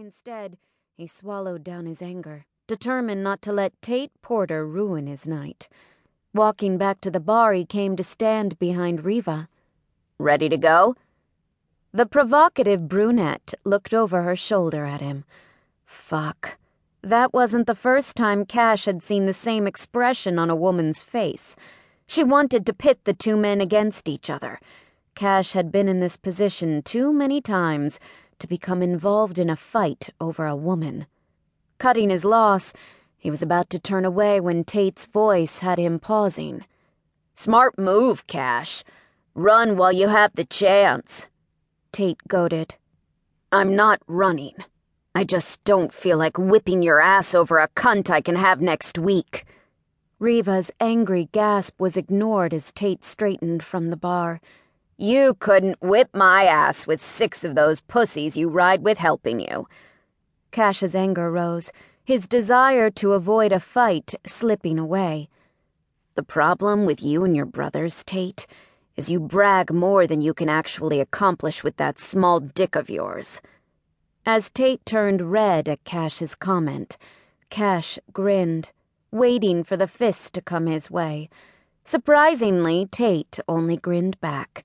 Instead, he swallowed down his anger, determined not to let Tate Porter ruin his night. Walking back to the bar, he came to stand behind Riva. "Ready to go?" The provocative brunette looked over her shoulder at him. Fuck. That wasn't the first time Cash had seen the same expression on a woman's face. She wanted to pit the two men against each other. Cash had been in this position too many times to become involved in a fight over a woman. Cutting his loss, he was about to turn away when Tate's voice had him pausing. "Smart move, Cash. Run while you have the chance." Tate goaded. "I'm not running. I just don't feel like whipping your ass over a cunt I can have next week." Riva's angry gasp was ignored as Tate straightened from the bar. "You couldn't whip my ass with 6 of those pussies you ride with helping you." Cash's anger rose, his desire to avoid a fight slipping away. "The problem with you and your brothers, Tate, is you brag more than you can actually accomplish with that small dick of yours." As Tate turned red at Cash's comment, Cash grinned, waiting for the fist to come his way. Surprisingly, Tate only grinned back.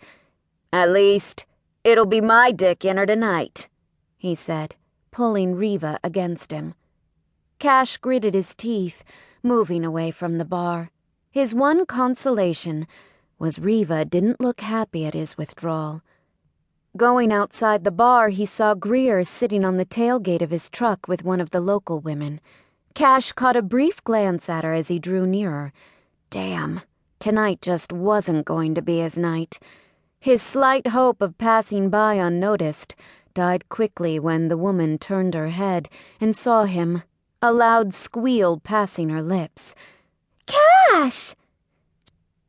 "At least, it'll be my dick in her tonight," he said, pulling Riva against him. Cash gritted his teeth, moving away from the bar. His one consolation was Riva didn't look happy at his withdrawal. Going outside the bar, he saw Greer sitting on the tailgate of his truck with one of the local women. Cash caught a brief glance at her as he drew nearer. Damn, tonight just wasn't going to be his night. His slight hope of passing by unnoticed died quickly when the woman turned her head and saw him, a loud squeal passing her lips. "Cash!"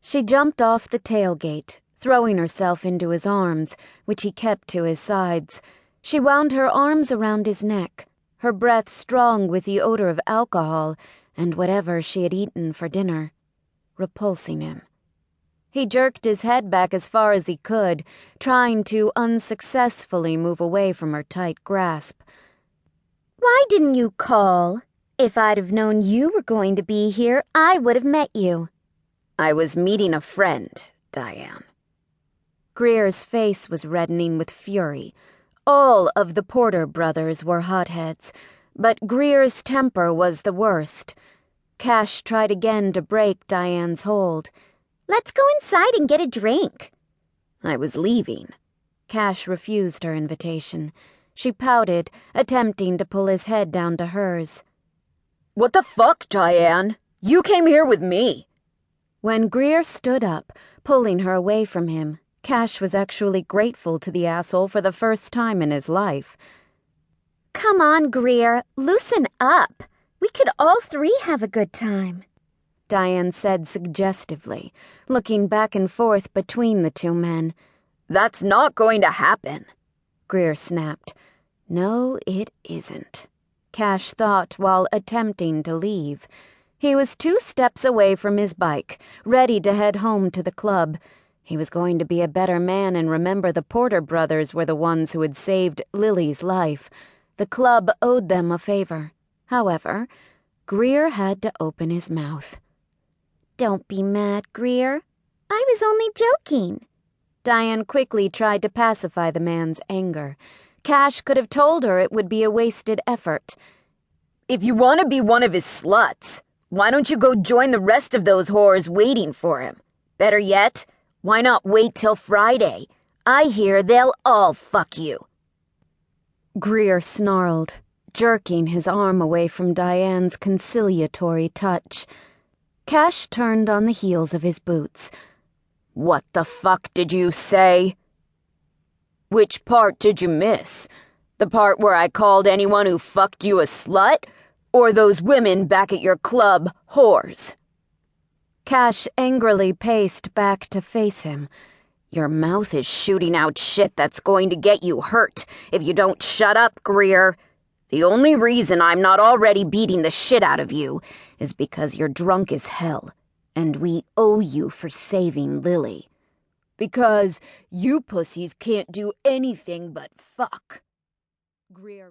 She jumped off the tailgate, throwing herself into his arms, which he kept to his sides. She wound her arms around his neck, her breath strong with the odor of alcohol and whatever she had eaten for dinner, repulsing him. He jerked his head back as far as he could, trying to unsuccessfully move away from her tight grasp. "Why didn't you call? If I'd have known you were going to be here, I would have met you." "I was meeting a friend, Diane." Greer's face was reddening with fury. All of the Porter brothers were hotheads, but Greer's temper was the worst. Cash tried again to break Diane's hold. "Let's go inside and get a drink." "I was leaving." Cash refused her invitation. She pouted, attempting to pull his head down to hers. "What the fuck, Diane? You came here with me." When Greer stood up, pulling her away from him, Cash was actually grateful to the asshole for the first time in his life. "Come on, Greer, loosen up. We could all 3 have a good time," Diane said suggestively, looking back and forth between the two men. "That's not going to happen," Greer snapped. "No, it isn't," Cash thought while attempting to leave. He was 2 steps away from his bike, ready to head home to the club. He was going to be a better man and remember the Porter brothers were the ones who had saved Lily's life. The club owed them a favor. However, Greer had to open his mouth. "Don't be mad, Greer. I was only joking." Diane quickly tried to pacify the man's anger. Cash could have told her it would be a wasted effort. "If you want to be one of his sluts, why don't you go join the rest of those whores waiting for him? Better yet, why not wait till Friday? I hear they'll all fuck you." Greer snarled, jerking his arm away from Diane's conciliatory touch. Cash turned on the heels of his boots. "What the fuck did you say?" "Which part did you miss? The part where I called anyone who fucked you a slut? Or those women back at your club whores?" Cash angrily paced back to face him. "Your mouth is shooting out shit that's going to get you hurt if you don't shut up, Greer. The only reason I'm not already beating the shit out of you is because you're drunk as hell, and we owe you for saving Lily. Because you pussies can't do anything but fuck." Greer